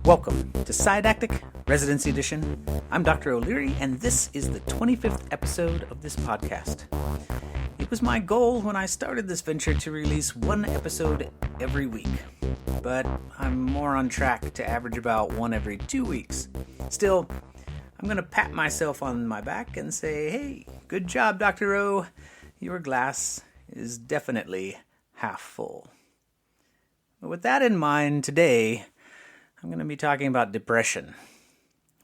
Welcome to Didactic Residency Edition. I'm Dr. O'Leary, and this is the 25th episode of this podcast. It was my goal when I started this venture to release one episode every week, but I'm more on track to average about one every 2 weeks. Still, I'm going to pat myself on my back and say, hey, good job, Dr. O. Your glass is definitely half full. But with that in mind, today, I'm going to be talking about depression.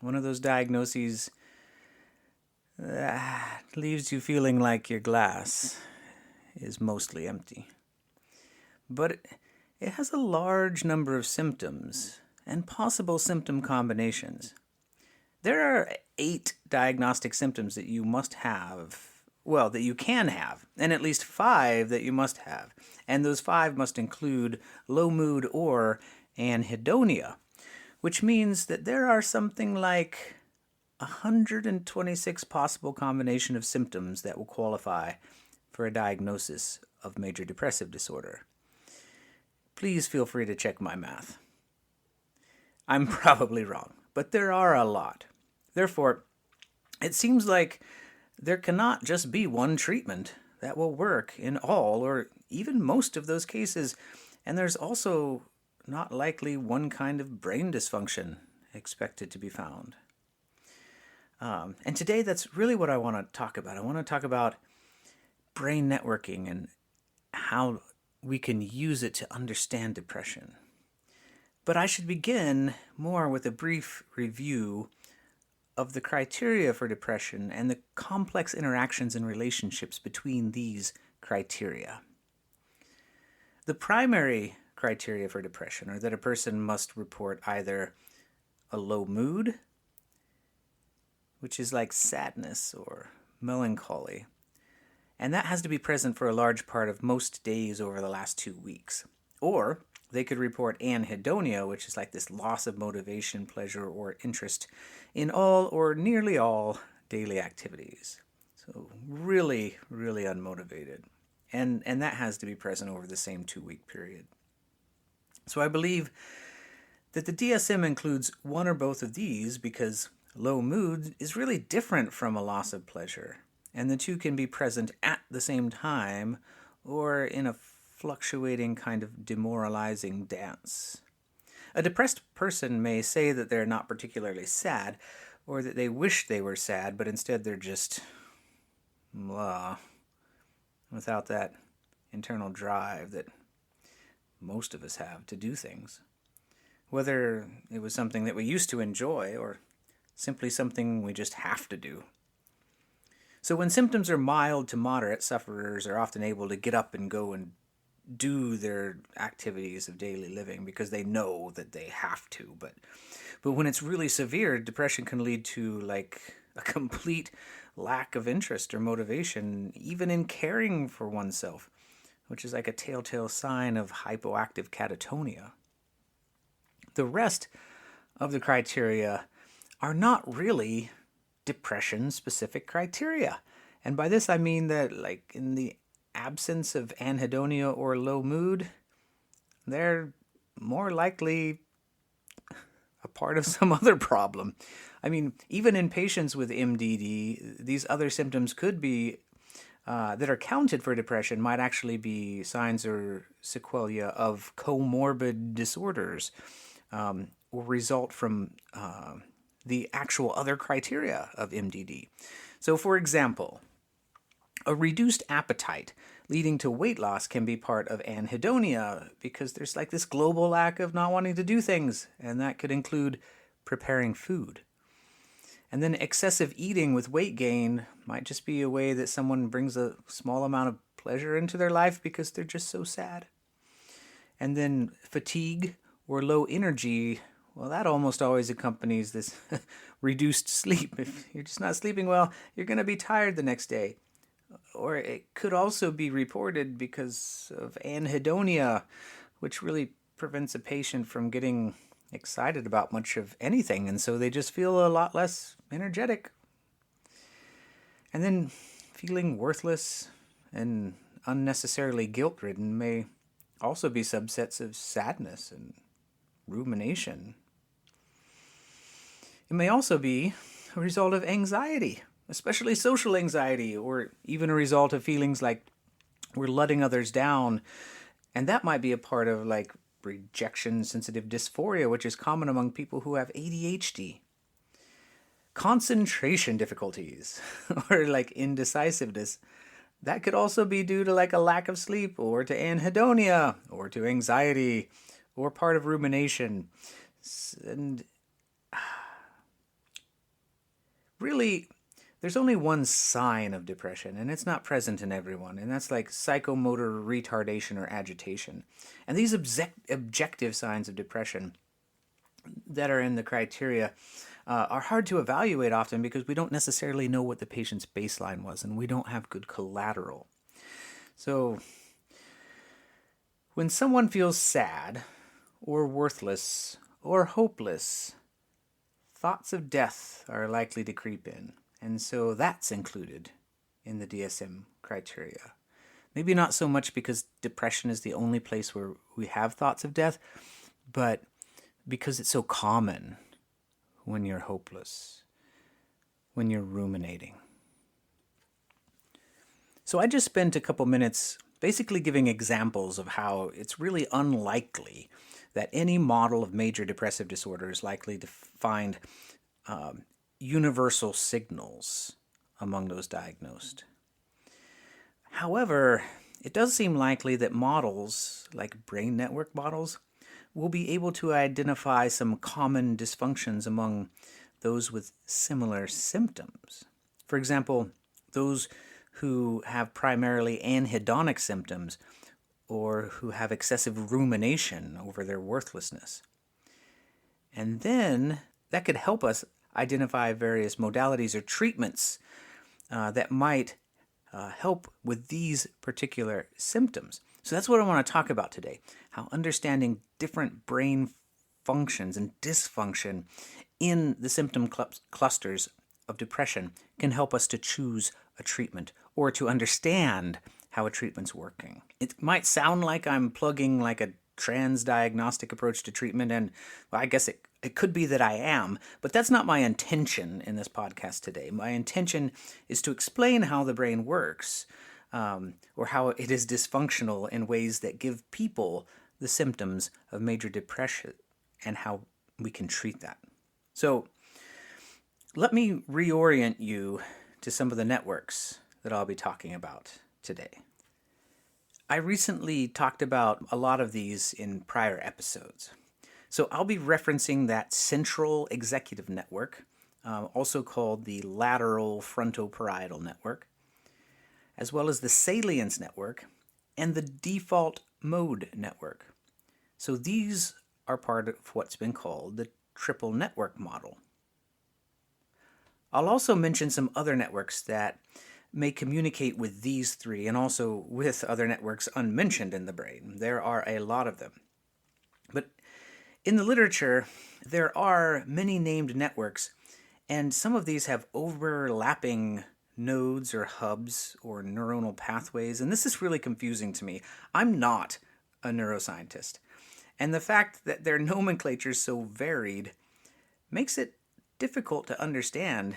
One of those diagnoses that leaves you feeling like your glass is mostly empty. But it has a large number of symptoms and possible symptom combinations. There are 8 diagnostic symptoms that you must have, that you can have, and at least 5 that you must have. And those 5 must include low mood or anhedonia, which means that there are something like 126 possible combination of symptoms that will qualify for a diagnosis of major depressive disorder. Please feel free to check my math. I'm probably wrong, but there are a lot. Therefore, it seems like there cannot just be one treatment that will work in all or even most of those cases, and there's also not likely one kind of brain dysfunction expected to be found. And today, that's really what I want to talk about. I want to talk about brain networking and how we can use it to understand depression. But I should begin more with a brief review of the criteria for depression and the complex interactions and relationships between these criteria. The primary criteria for depression are that a person must report either a low mood, which is like sadness or melancholy, and that has to be present for a large part of most days over the last 2 weeks. Or they could report anhedonia, which is like this loss of motivation, pleasure, or interest in all or nearly all daily activities. So really, really unmotivated. And that has to be present over the same 2-week period. So I believe that the DSM includes one or both of these because low mood is really different from a loss of pleasure, and the two can be present at the same time or in a fluctuating kind of demoralizing dance. A depressed person may say that they're not particularly sad or that they wish they were sad, but instead they're just blah, without that internal drive that most of us have to do things, whether it was something that we used to enjoy or simply something we just have to do. So when symptoms are mild to moderate, sufferers are often able to get up and go and do their activities of daily living because they know that they have to. But when it's really severe, depression can lead to like a complete lack of interest or motivation, even in caring for oneself, which is like a telltale sign of hypoactive catatonia. The rest of the criteria are not really depression-specific criteria. And by this I mean that, like, in the absence of anhedonia or low mood, they're more likely a part of some other problem. I mean, even in patients with MDD, these other symptoms could be that are counted for depression might actually be signs or sequelae of comorbid disorders or result from the actual other criteria of MDD. So, for example, a reduced appetite leading to weight loss can be part of anhedonia because there's like this global lack of not wanting to do things, and that could include preparing food. And then excessive eating with weight gain might just be a way that someone brings a small amount of pleasure into their life because they're just so sad. And then fatigue or low energy, well, that almost always accompanies this reduced sleep. If you're just not sleeping well, you're going to be tired the next day. Or it could also be reported because of anhedonia, which really prevents a patient from getting excited about much of anything, and so they just feel a lot less energetic. And then feeling worthless and unnecessarily guilt-ridden may also be subsets of sadness and rumination. It may also be a result of anxiety, especially social anxiety, or even a result of feelings like we're letting others down. And that might be a part of like rejection sensitive dysphoria, which is common among people who have ADHD. Concentration difficulties or like indecisiveness. That could also be due to like a lack of sleep or to anhedonia or to anxiety or part of rumination. And really, there's only one sign of depression, and it's not present in everyone, and that's like psychomotor retardation or agitation. And these objective signs of depression that are in the criteria are hard to evaluate often because we don't necessarily know what the patient's baseline was, and we don't have good collateral. So, when someone feels sad, or worthless, or hopeless, thoughts of death are likely to creep in. And so that's included in the DSM criteria. Maybe not so much because depression is the only place where we have thoughts of death, but because it's so common when you're hopeless, when you're ruminating. So I just spent a couple minutes basically giving examples of how it's really unlikely that any model of major depressive disorder is likely to find universal signals among those diagnosed. However, it does seem likely that models, like brain network models, will be able to identify some common dysfunctions among those with similar symptoms. For example, those who have primarily anhedonic symptoms or who have excessive rumination over their worthlessness. And then that could help us identify various modalities or treatments that might help with these particular symptoms. So that's what I want to talk about today, how understanding different brain functions and dysfunction in the symptom clusters of depression can help us to choose a treatment or to understand how a treatment's working. It might sound like I'm plugging like a trans-diagnostic approach to treatment, and well, I guess it could be that I am, but that's not my intention in this podcast today. My intention is to explain how the brain works, or how it is dysfunctional in ways that give people the symptoms of major depression and how we can treat that. So let me reorient you to some of the networks that I'll be talking about today. I recently talked about a lot of these in prior episodes. So I'll be referencing that central executive network, also called the lateral frontoparietal network, as well as the salience network and the default mode network. So these are part of what's been called the triple network model. I'll also mention some other networks that may communicate with these three and also with other networks unmentioned in the brain. There are a lot of them. But in the literature, there are many named networks, and some of these have overlapping nodes or hubs or neuronal pathways, and this is really confusing to me. I'm not a neuroscientist, and the fact that their nomenclature is so varied makes it difficult to understand.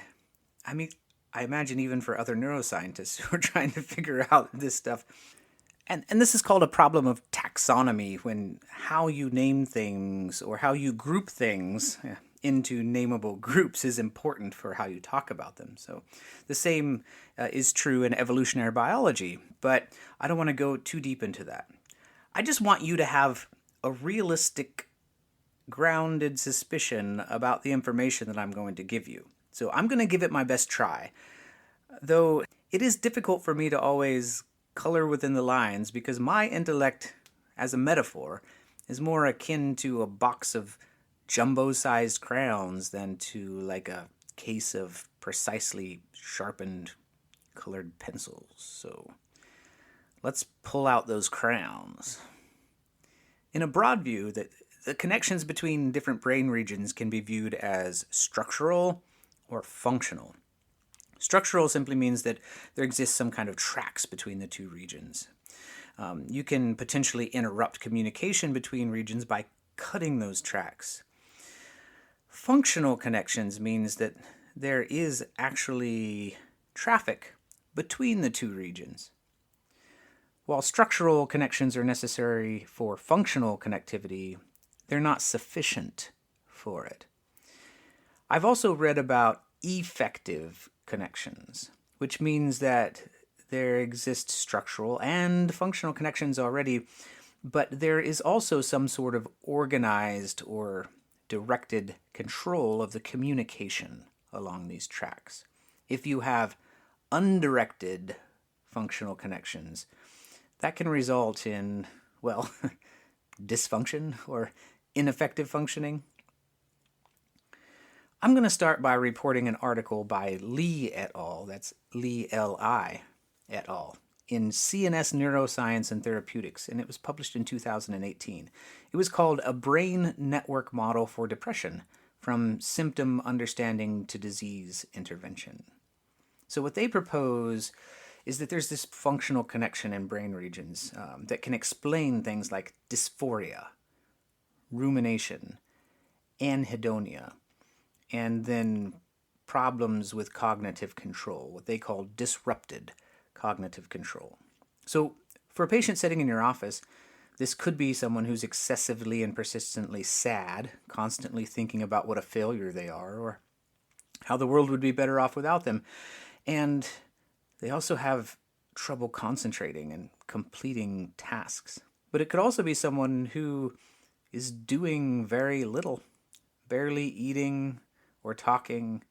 I mean, I imagine even for other neuroscientists who are trying to figure out this stuff. And this is called a problem of taxonomy, when how you name things or how you group things into nameable groups is important for how you talk about them. So the same is true in evolutionary biology, but I don't want to go too deep into that. I just want you to have a realistic, grounded suspicion about the information that I'm going to give you. So I'm going to give it my best try, though it is difficult for me to always color within the lines because my intellect, as a metaphor, is more akin to a box of jumbo-sized crayons than to like a case of precisely sharpened colored pencils. So let's pull out those crayons. In a broad view, the connections between different brain regions can be viewed as structural or functional. Structural simply means that there exists some kind of tracks between the two regions. You can potentially interrupt communication between regions by cutting those tracks. Functional connections means that there is actually traffic between the two regions. While structural connections are necessary for functional connectivity, they're not sufficient for it. I've also read about effective connections, which means that there exist structural and functional connections already, but there is also some sort of organized or directed control of the communication along these tracks. If you have undirected functional connections, that can result in, well, dysfunction or ineffective functioning. I'm going to start by reporting an article by Lee et al., that's Lee L.I. et al., in CNS Neuroscience and Therapeutics, and it was published in 2018. It was called A Brain Network Model for Depression, From Symptom Understanding to Disease Intervention. So what they propose is that there's this functional connection in brain regions that can explain things like dysphoria, rumination, anhedonia, and then problems with cognitive control, what they call disrupted cognitive control. So for a patient sitting in your office, this could be someone who's excessively and persistently sad, constantly thinking about what a failure they are or how the world would be better off without them. And they also have trouble concentrating and completing tasks. But it could also be someone who is doing very little, barely eating or talking,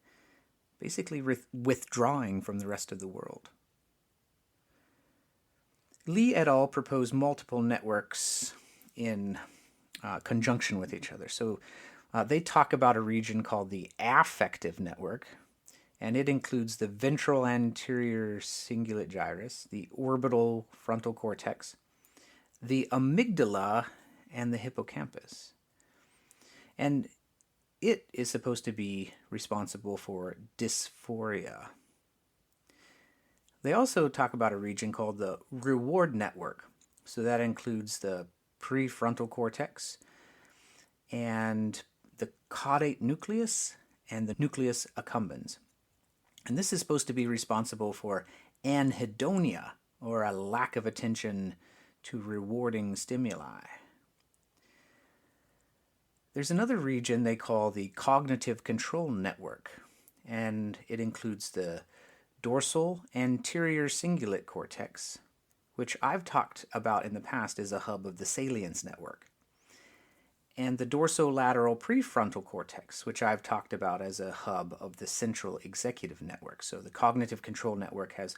basically withdrawing from the rest of the world. Lee et al. Proposed multiple networks in conjunction with each other. So they talk about a region called the affective network, and it includes the ventral anterior cingulate gyrus, the orbital frontal cortex, the amygdala, and the hippocampus. And it is supposed to be responsible for dysphoria. They also talk about a region called the reward network. So that includes the prefrontal cortex and the caudate nucleus and the nucleus accumbens. And this is supposed to be responsible for anhedonia, or a lack of attention to rewarding stimuli. There's another region they call the cognitive control network, and it includes the dorsal anterior cingulate cortex, which I've talked about in the past as a hub of the salience network, and the dorsolateral prefrontal cortex, which I've talked about as a hub of the central executive network. So the cognitive control network has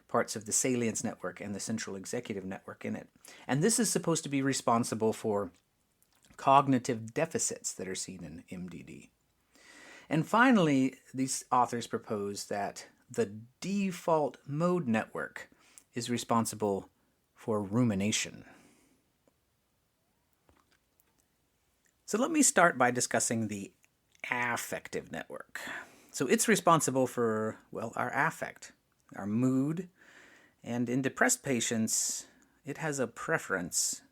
parts of the salience network and the central executive network in it. And this is supposed to be responsible for cognitive deficits that are seen in MDD. And finally, these authors propose that the default mode network is responsible for rumination. So let me start by discussing the affective network. So it's responsible for, well, our affect, our mood, and in depressed patients, it has a preference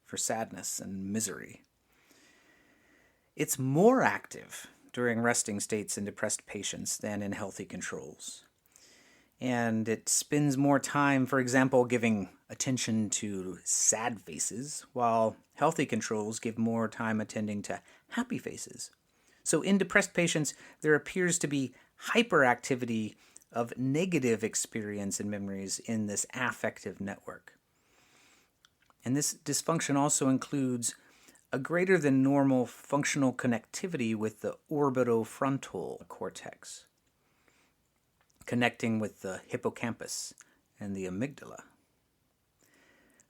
for sadness and misery. It's more active during resting states in depressed patients than in healthy controls. And it spends more time, for example, giving attention to sad faces, while healthy controls give more time attending to happy faces. So in depressed patients, there appears to be hyperactivity of negative experience and memories in this affective network. And this dysfunction also includes a greater than normal functional connectivity with the orbitofrontal cortex, connecting with the hippocampus and the amygdala.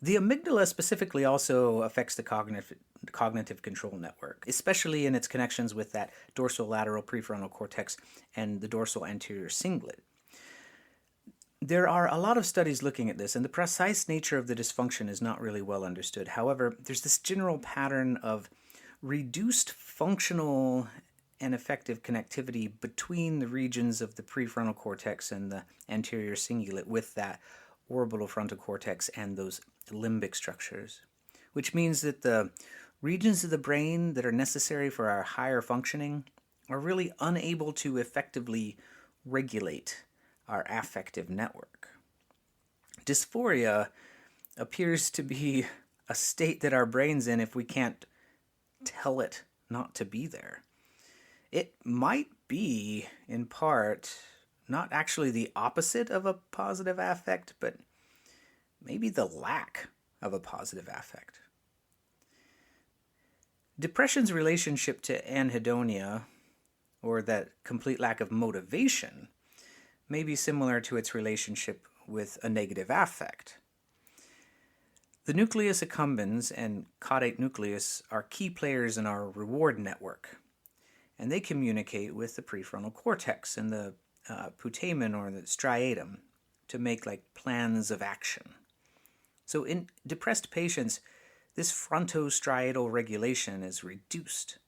The amygdala specifically also affects the cognitive control network, especially in its connections with that dorsolateral prefrontal cortex and the dorsal anterior cingulate. There are a lot of studies looking at this, and the precise nature of the dysfunction is not really well understood. However, there's this general pattern of reduced functional and effective connectivity between the regions of the prefrontal cortex and the anterior cingulate with that orbital frontal cortex and those limbic structures, which means that the regions of the brain that are necessary for our higher functioning are really unable to effectively regulate our affective network. Dysphoria appears to be a state that our brain's in if we can't tell it not to be there. It might be, in part, not actually the opposite of a positive affect, but maybe the lack of a positive affect. Depression's relationship to anhedonia, or that complete lack of motivation, may be similar to its relationship with a negative affect. The nucleus accumbens and caudate nucleus are key players in our reward network, and they communicate with the prefrontal cortex and the putamen or the striatum to make plans of action. So in depressed patients, this frontostriatal regulation is reduced.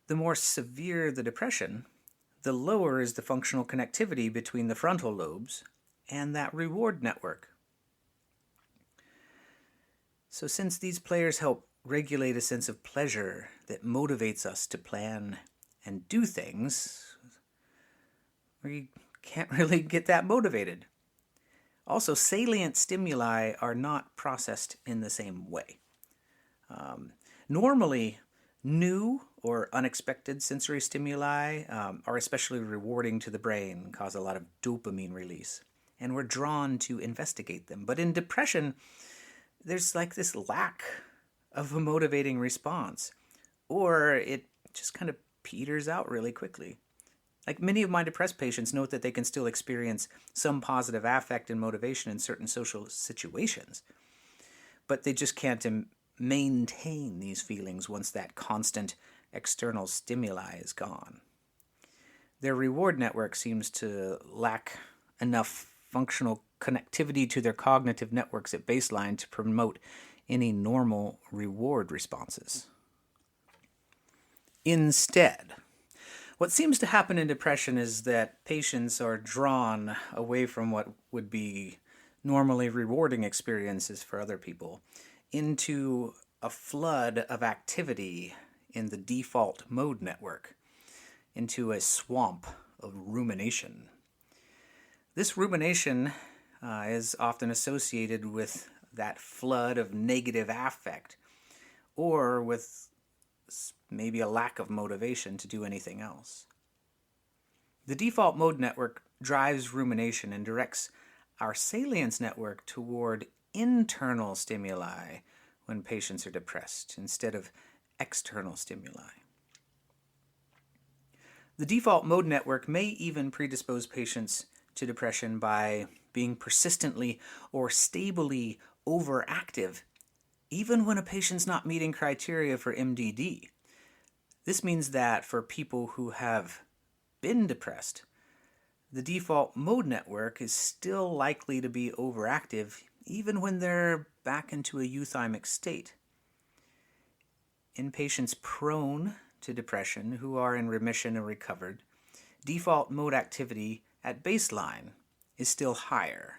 The more severe the depression, the lower is the functional connectivity between the frontal lobes and that reward network. So since these players help regulate a sense of pleasure that motivates us to plan and do things, we can't really get that motivated. Also, salient stimuli are not processed in the same way. Normally, new or unexpected sensory stimuli are especially rewarding to the brain, cause a lot of dopamine release, and we're drawn to investigate them. But in depression, there's this lack of a motivating response, or it just kind of peters out really quickly. Many of my depressed patients note that they can still experience some positive affect and motivation in certain social situations, but they just can't maintain these feelings once that constant external stimuli is gone. Their reward network seems to lack enough functional connectivity to their cognitive networks at baseline to promote any normal reward responses. Instead, what seems to happen in depression is that patients are drawn away from what would be normally rewarding experiences for other people into a flood of activity in the default mode network, into a swamp of rumination. This rumination is often associated with that flood of negative affect, or with maybe a lack of motivation to do anything else. The default mode network drives rumination and directs our salience network toward internal stimuli when patients are depressed instead of external stimuli. The default mode network may even predispose patients to depression by being persistently or stably overactive, even when a patient's not meeting criteria for MDD. This means that for people who have been depressed, the default mode network is still likely to be overactive even when they're back into a euthymic state. In patients prone to depression who are in remission or recovered, default mode activity at baseline is still higher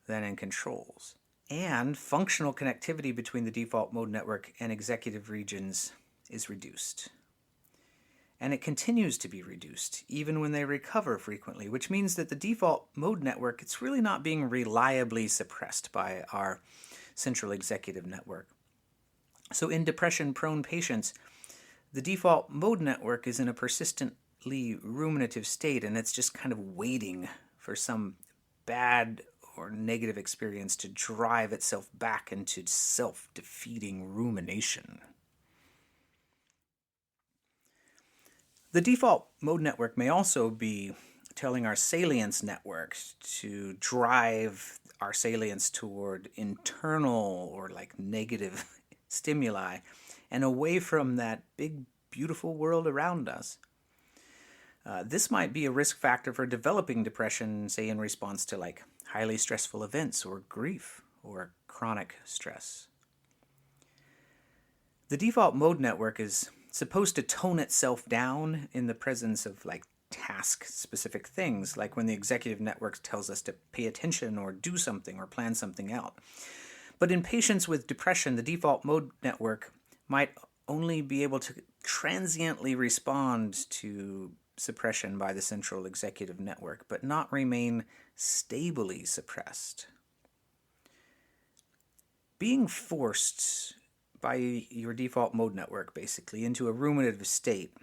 than in controls. And functional connectivity between the default mode network and executive regions is reduced. And it continues to be reduced even when they recover frequently, which means that the default mode network, it's really not being reliably suppressed by our central executive network. So in depression-prone patients, the default mode network is in a persistently ruminative state, and it's just kind of waiting for some bad or negative experience to drive itself back into self-defeating rumination. The default mode network may also be telling our salience network to drive our salience toward internal or negative stimuli and away from that big, beautiful world around us. This might be a risk factor for developing depression, say in response to highly stressful events or grief or chronic stress. The default mode network is supposed to tone itself down in the presence of task-specific things, like when the executive network tells us to pay attention or do something or plan something out. But in patients with depression, the default mode network might only be able to transiently respond to suppression by the central executive network, but not remain stably suppressed. Being forced by your default mode network, basically, into a ruminative state,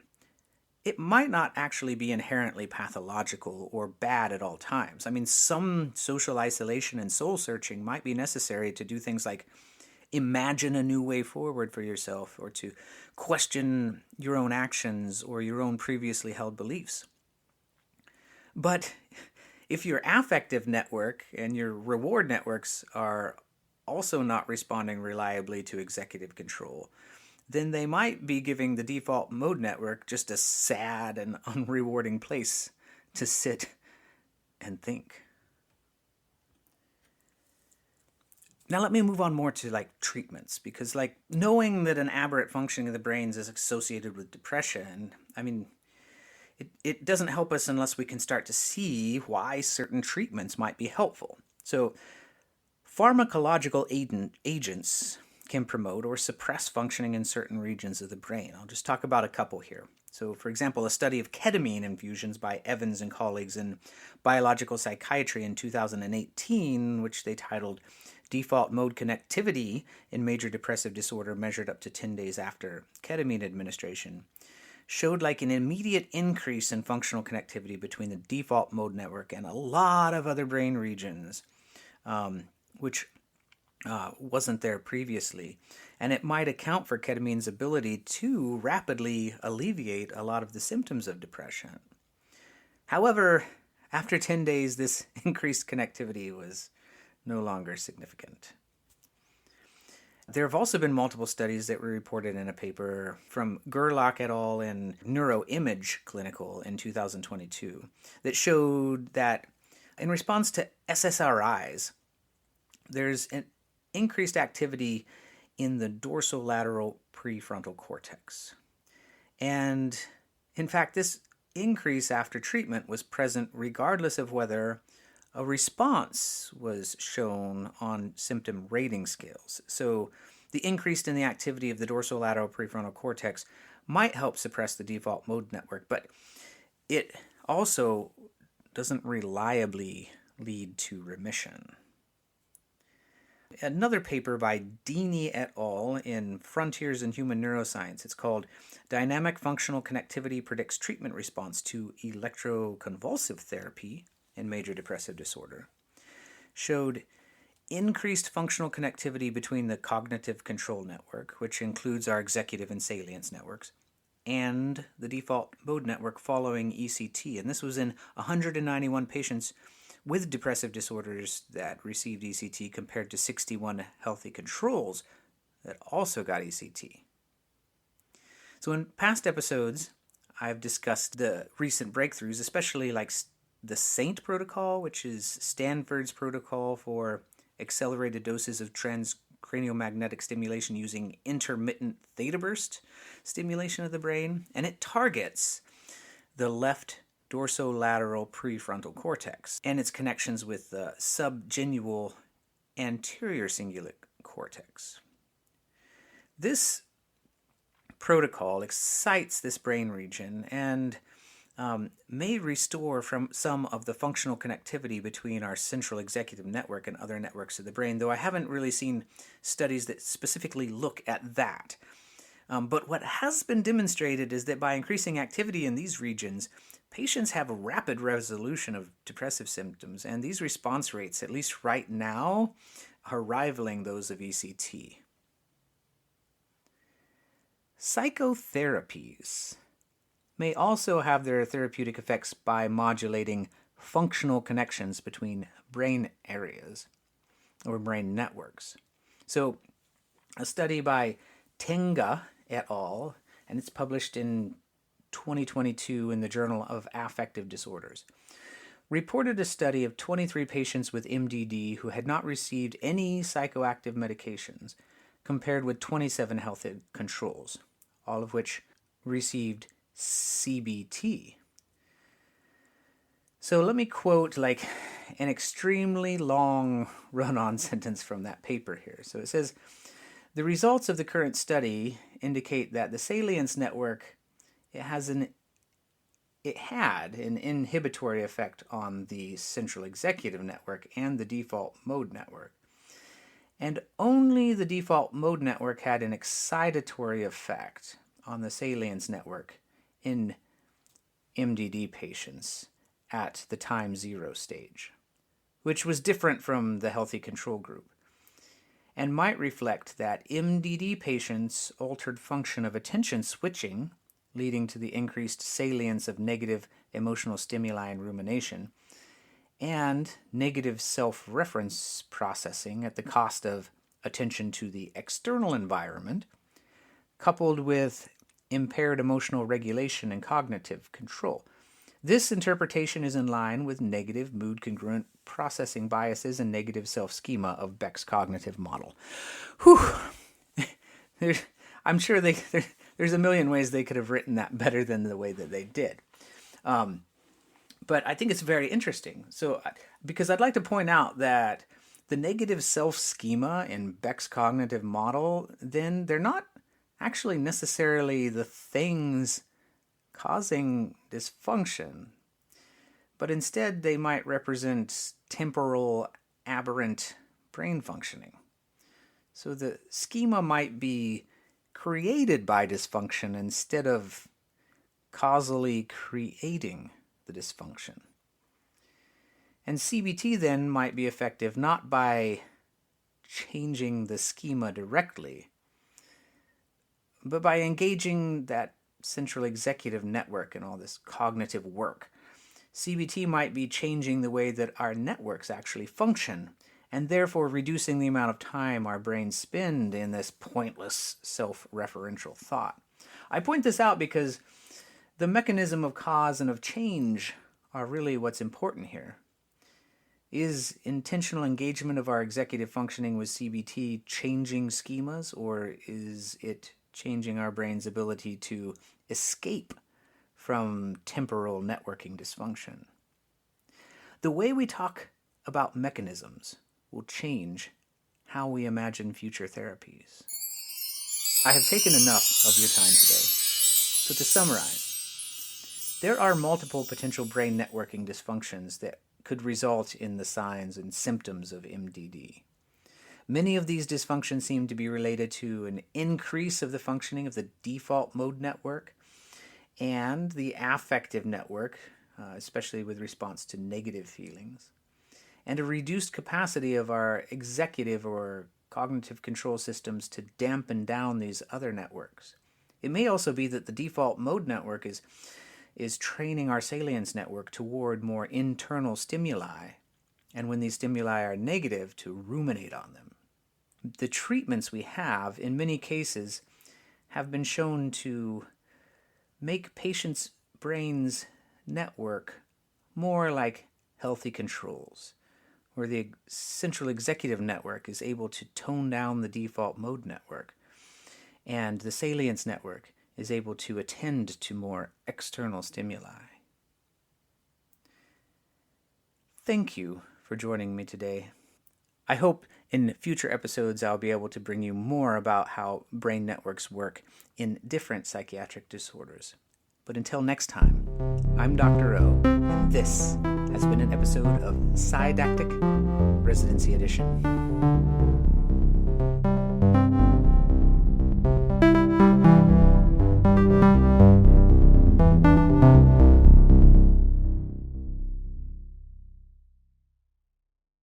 it might not actually be inherently pathological or bad at all times. I mean, some social isolation and soul searching might be necessary to do things like imagine a new way forward for yourself, or to question your own actions or your own previously held beliefs. But if your affective network and your reward networks are also not responding reliably to executive control, then they might be giving the default mode network just a sad and unrewarding place to sit and think. Now let me move on more to treatments, because knowing that an aberrant functioning of the brains is associated with depression, I mean, it doesn't help us unless we can start to see why certain treatments might be helpful. So pharmacological agents can promote or suppress functioning in certain regions of the brain. I'll just talk about a couple here. So, for example, a study of ketamine infusions by Evans and colleagues in Biological Psychiatry in 2018, which they titled Default Mode Connectivity in Major Depressive Disorder Measured Up to 10 Days After Ketamine Administration, showed an immediate increase in functional connectivity between the default mode network and a lot of other brain regions, which wasn't there previously. And it might account for ketamine's ability to rapidly alleviate a lot of the symptoms of depression. However, after 10 days, this increased connectivity was no longer significant. There have also been multiple studies that were reported in a paper from Gerlach et al. In Neuroimage Clinical in 2022 that showed that in response to SSRIs, there's an increased activity in the dorsolateral prefrontal cortex. And in fact, this increase after treatment was present regardless of whether a response was shown on symptom rating scales. So the increase in the activity of the dorsolateral prefrontal cortex might help suppress the default mode network, but it also doesn't reliably lead to remission. Another paper by Dini et al. In Frontiers in Human Neuroscience, it's called Dynamic Functional Connectivity Predicts Treatment Response to Electroconvulsive Therapy in Major Depressive Disorder, showed increased functional connectivity between the cognitive control network, which includes our executive and salience networks, and the default mode network following ECT. And this was in 191 patients with depressive disorders that received ECT compared to 61 healthy controls that also got ECT. So in past episodes, I've discussed the recent breakthroughs, especially the SAINT protocol, which is Stanford's protocol for accelerated doses of transcranial magnetic stimulation using intermittent theta burst stimulation of the brain. And it targets the left dorsolateral prefrontal cortex and its connections with the subgenual anterior cingulate cortex. This protocol excites this brain region and may restore from some of the functional connectivity between our central executive network and other networks of the brain, though I haven't really seen studies that specifically look at that. But what has been demonstrated is that by increasing activity in these regions, patients have a rapid resolution of depressive symptoms, and these response rates, at least right now, are rivaling those of ECT. Psychotherapies may also have their therapeutic effects by modulating functional connections between brain areas or brain networks. So, a study by Tenga et al., and it's published in 2022 in the Journal of Affective Disorders, reported a study of 23 patients with MDD who had not received any psychoactive medications, compared with 27 healthy controls, all of which received CBT. So let me quote an extremely long run-on sentence from that paper here. So it says, The results of the current study indicate that the salience network had an inhibitory effect on the central executive network and the default mode network. And only the default mode network had an excitatory effect on the salience network in MDD patients at the time 0 stage, which was different from the healthy control group, and might reflect that MDD patients' altered function of attention switching, leading to the increased salience of negative emotional stimuli and rumination, and negative self-reference processing at the cost of attention to the external environment, coupled with impaired emotional regulation and cognitive control. This interpretation is in line with negative mood-congruent processing biases and negative self-schema of Beck's cognitive model. I'm sure there's a million ways they could have written that better than the way that they did. But I think it's very interesting. So, because I'd like to point out that the negative self-schema in Beck's cognitive model, then they're not actually necessarily the things causing dysfunction, but instead they might represent temporal aberrant brain functioning. So the schema might be created by dysfunction instead of causally creating the dysfunction. And CBT then might be effective not by changing the schema directly, but by engaging that central executive network and all this cognitive work. CBT might be changing the way that our networks actually function, and therefore reducing the amount of time our brains spend in this pointless self-referential thought. I point this out because the mechanism of cause and of change are really what's important here. Is intentional engagement of our executive functioning with CBT changing schemas, or is it changing our brain's ability to escape from temporal networking dysfunction? The way we talk about mechanisms will change how we imagine future therapies. I have taken enough of your time today. So to summarize, there are multiple potential brain networking dysfunctions that could result in the signs and symptoms of MDD. Many of these dysfunctions seem to be related to an increase of the functioning of the default mode network and the affective network, especially with response to negative feelings, and a reduced capacity of our executive or cognitive control systems to dampen down these other networks. It may also be that the default mode network is training our salience network toward more internal stimuli, and when these stimuli are negative, to ruminate on them. The treatments we have, in many cases, have been shown to make patients' brains network more like healthy controls, where the central executive network is able to tone down the default mode network, and the salience network is able to attend to more external stimuli. Thank you for joining me today. I hope in future episodes I'll be able to bring you more about how brain networks work in different psychiatric disorders. But until next time, I'm Dr. O, and this has been an episode of Psydactic Residency Edition.